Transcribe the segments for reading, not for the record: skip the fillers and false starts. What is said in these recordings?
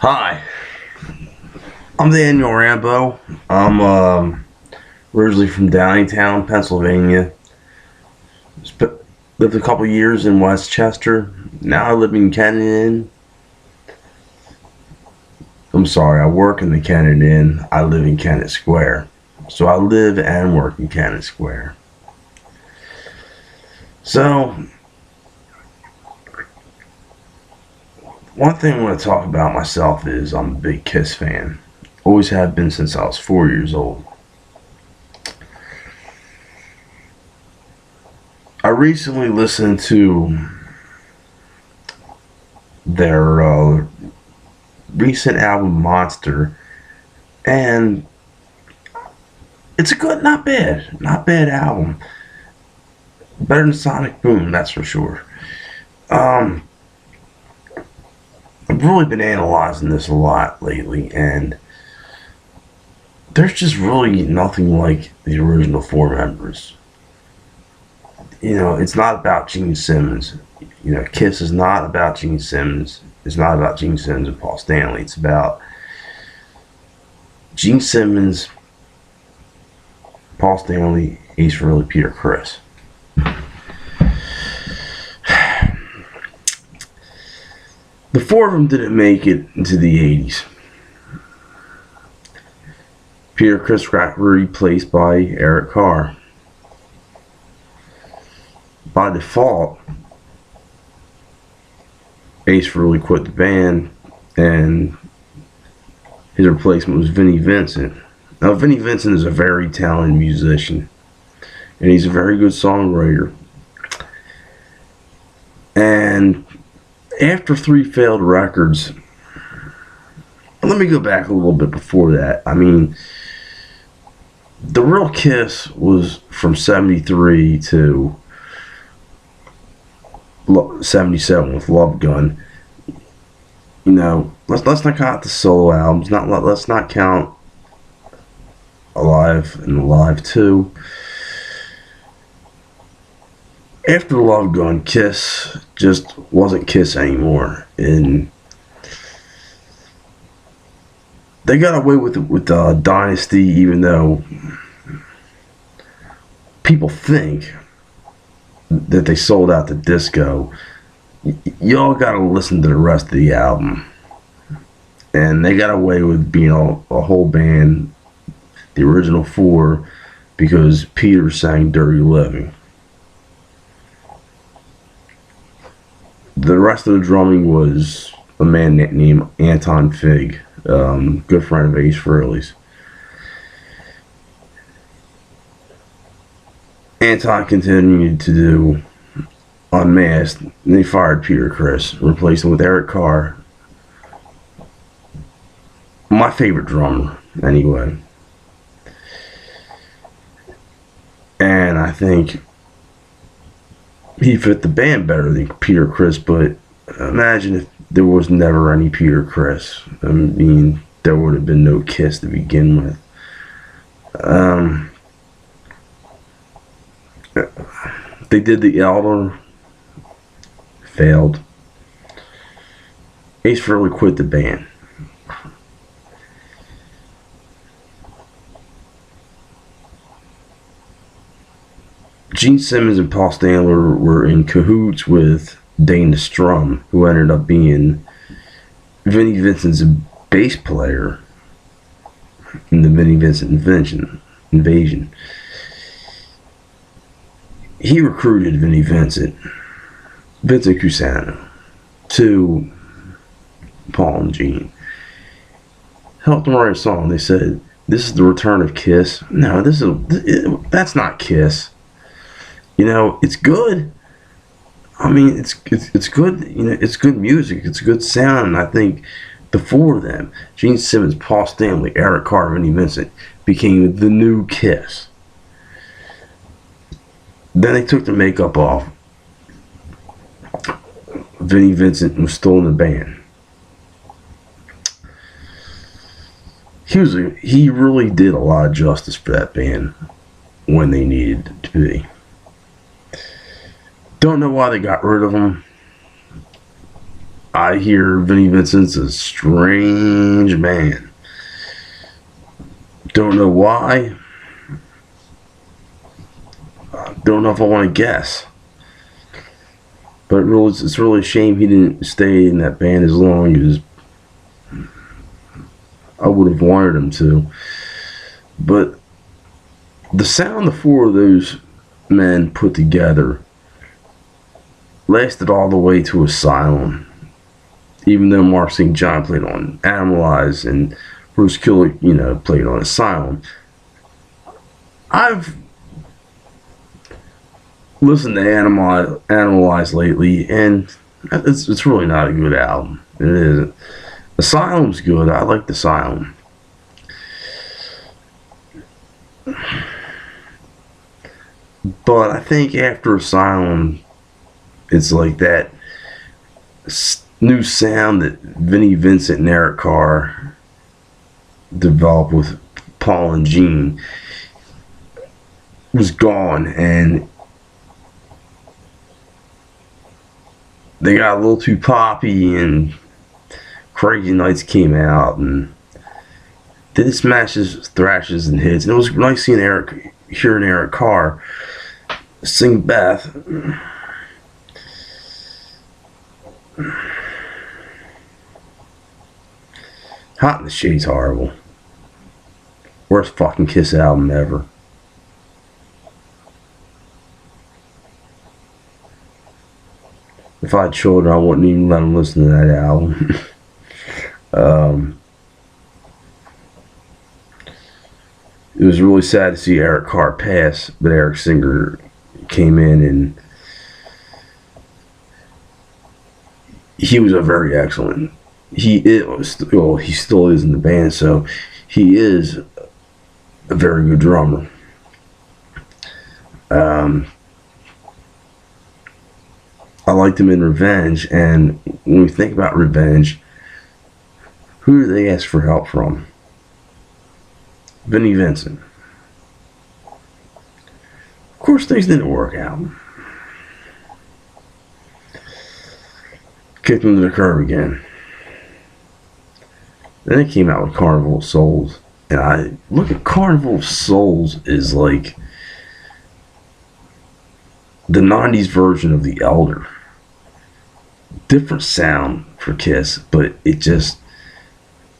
Hi, I'm Daniel Rambo. I'm originally from Downingtown, Pennsylvania. Lived a couple years in Westchester. Now I live in Kennedy. I'm sorry, I work in the Kennedy Inn. I live in Kennett Square. So I live and work in Kennett Square. So, one thing I want to talk about myself is I'm a big Kiss fan. Always have been since I was 4 years old. I recently listened to their recent album Monster, and it's a good, not bad album. Better than Sonic Boom, that's for sure. I've really been analyzing this a lot lately, and there's just really nothing like the original four members. It's not about Gene Simmons. Kiss is not about Gene Simmons. It's not about Gene Simmons and Paul Stanley. It's about Gene Simmons, Paul Stanley, Ace Frehley, Peter Criss. The four of them didn't make it into the 80s. Peter Criss got replaced by Eric Carr. By default, Ace Frehley quit the band, and his replacement was Vinnie Vincent. Now, Vinnie Vincent is a very talented musician, and he's a very good songwriter. And after three failed records, let me go back a little bit before that. I mean, the real Kiss was from 73 to 77 with Love Gun. Let's not count the solo albums. Let's not count Alive and Alive 2. After Love Gun, Kiss just wasn't Kiss anymore, and they got away with Dynasty, even though people think that they sold out the disco. Y'all gotta listen to the rest of the album, and they got away with being a whole band, the original four, because Peter sang Dirty Living. The rest of the drumming was a man named Anton Fig, good friend of Ace Frehley's. Anton continued to do Unmasked, and they fired Peter Criss, replaced him with Eric Carr. My favorite drummer, anyway. And I think he fit the band better than Peter Criss, but imagine if there was never any Peter Criss. I mean, there would have been no Kiss to begin with. They did the Elder, failed. Ace Frehley quit the band. Gene Simmons and Paul Stanley were in cahoots with Dana Strum, who ended up being Vinnie Vincent's bass player in the Vinnie Vincent invasion. He recruited Vincent Cusano, to Paul and Gene. Helped them write a song. They said, "This is the return of Kiss." No, that's not Kiss. It's good. I mean, it's good. It's good music. It's good sound. And I think the four of them, Gene Simmons, Paul Stanley, Eric Carr, Vinnie Vincent, became the new Kiss. Then they took the makeup off. Vinnie Vincent was still in the band. He really did a lot of justice for that band when they needed to be. Don't know why they got rid of him. I hear Vinnie Vincent's a strange man. Don't know why. Don't know if I want to guess. But it's really a shame he didn't stay in that band as long as I would have wanted him to. But the sound the four of those men put together lasted all the way to Asylum. Even though Mark St. John played on Animalize and Bruce Kulick, played on Asylum. I've listened to Animalize lately, and it's really not a good album. It isn't. Asylum's good. I like the Asylum. But I think after Asylum, it's like that new sound that Vinnie Vincent and Eric Carr developed with Paul and Gene was gone, and they got a little too poppy, and Crazy Nights came out and did its smashes, thrashes, and hits, and it was nice hearing Eric Carr sing Beth. Hot in the Shade's horrible. Worst fucking Kiss album ever. If I had children, I wouldn't even let them listen to that album. It was really sad to see Eric Carr pass, but Eric Singer came in and he was a very excellent. He still is in the band, so he is a very good drummer. I liked him in Revenge, and when we think about Revenge, who do they ask for help from? Vinnie Vincent. Of course, things didn't work out. Kicked him to the curb again. Then it came out with Carnival of Souls, and I look at Carnival of Souls is like the 90s version of The Elder. Different sound for Kiss, but it just,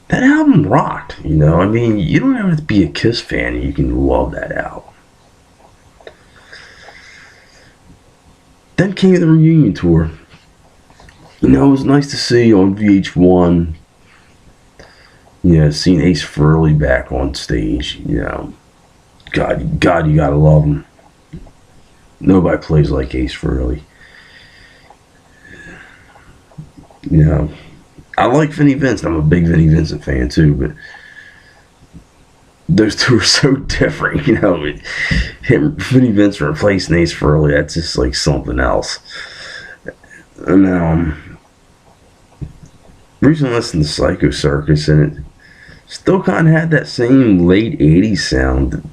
that album rocked, I mean, you don't have to be a Kiss fan and you can love that album. Then came the reunion tour. It was nice to see on VH1, seeing Ace Frehley back on stage, God, you gotta love him. Nobody plays like Ace Frehley. I like Vinnie Vincent. I'm a big Vinnie Vincent fan too, but those two are so different. Vinnie Vincent replacing Ace Frehley, that's just like something else. And recently listened to Psycho Circus, and it still kind of had that same late 80s sound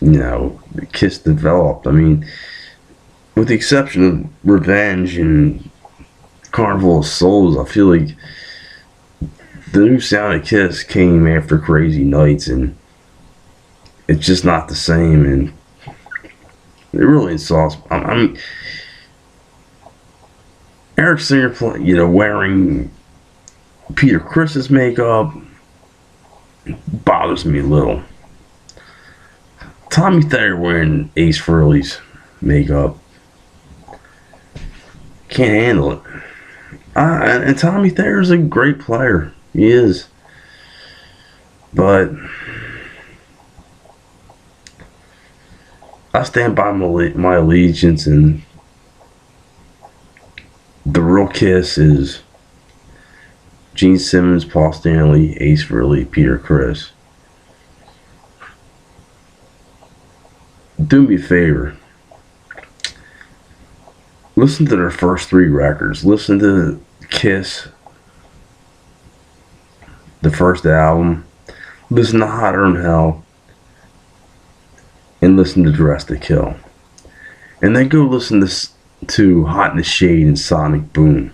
that Kiss developed. I mean, with the exception of Revenge and Carnival of Souls, I feel like the new sound of Kiss came after Crazy Nights, and it's just not the same, and it really insults. I mean, Eric Singer, wearing Peter Criss's makeup bothers me a little. Tommy Thayer wearing Ace Frehley's makeup, can't handle it. And Tommy Thayer's a great player. He is. But I stand by my allegiance, and the real Kiss is Gene Simmons, Paul Stanley, Ace Frehley, Peter Criss. Do me a favor. Listen to their first 3 records. Listen to Kiss, the first album. Listen to Hotter Than Hell. And listen to Dress to Kill. And then go listen to to Hot in the Shade and Sonic Boom.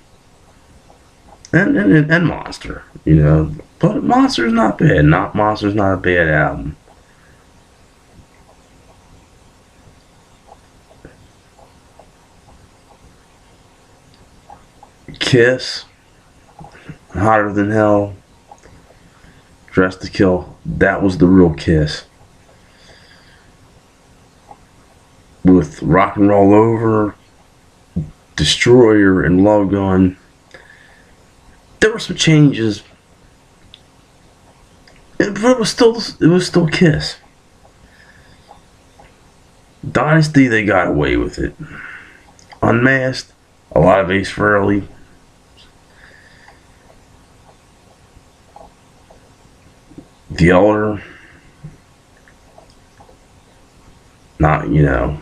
And Monster, you know. But Monster's not bad. Monster's not a bad album. Kiss, Hotter Than Hell, Dressed to Kill. That was the real Kiss. With Rock and Roll Over, Destroyer, and Love Gun, there were some changes. But it was still Kiss. Dynasty, they got away with it. Unmasked, a lot of Ace Frehley. The Elder, not, you know,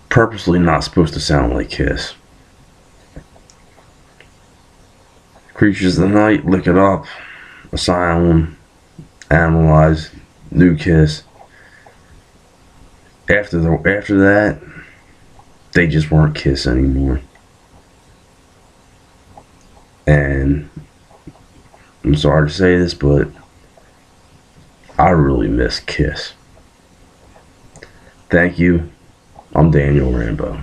purposely not supposed to sound like Kiss. Creatures of the Night, Lick It Up, Asylum, Animalize, New Kiss. After that, they just weren't Kiss anymore. And I'm sorry to say this, but I really miss Kiss. Thank you. I'm Daniel Rambo.